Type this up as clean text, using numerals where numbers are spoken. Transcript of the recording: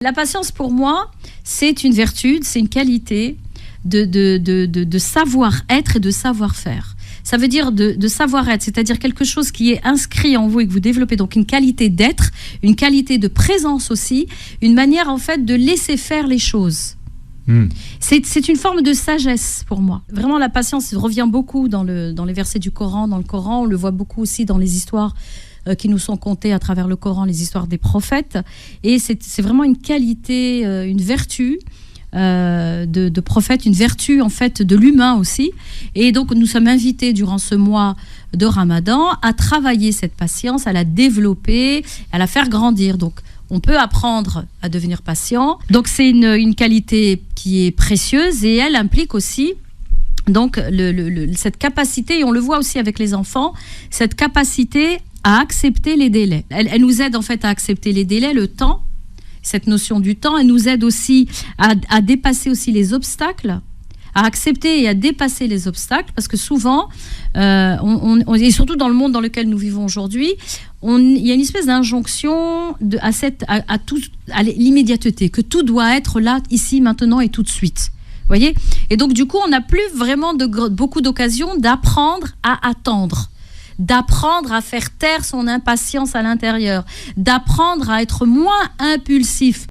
La patience, pour moi, c'est une vertu, c'est une qualité de savoir-être et de savoir-faire. Ça veut dire de savoir-être, c'est-à-dire quelque chose qui est inscrit en vous et que vous développez, donc une qualité d'être, une qualité de présence aussi, une manière en fait de laisser faire les choses. C'est une forme de sagesse pour moi. Vraiment, la patience revient beaucoup dans les versets du Coran. Dans le Coran, on le voit beaucoup aussi dans les histoires qui nous sont contées à travers le Coran, les histoires des prophètes. Et c'est vraiment une qualité, une vertu de prophète, une vertu en fait de l'humain aussi. Et donc, nous sommes invités durant ce mois de Ramadan à travailler cette patience, à la développer, à la faire grandir. Donc, on peut apprendre à devenir patient. Donc, c'est une qualité qui est précieuse et elle implique aussi donc, cette capacité, et on le voit aussi avec les enfants, cette capacité à accepter les délais. Elle nous aide en fait à accepter les délais, le temps, cette notion du temps. Elle nous aide aussi à dépasser aussi les obstacles, à accepter et à dépasser les obstacles, parce que souvent, et surtout dans le monde dans lequel nous vivons aujourd'hui, il y a une espèce d'injonction à l'immédiateté, que tout doit être là, ici, maintenant et tout de suite. Voyez ? Et donc, du coup, on n'a plus vraiment beaucoup d'occasions d'apprendre à attendre, d'apprendre à faire taire son impatience à l'intérieur, d'apprendre à être moins impulsif.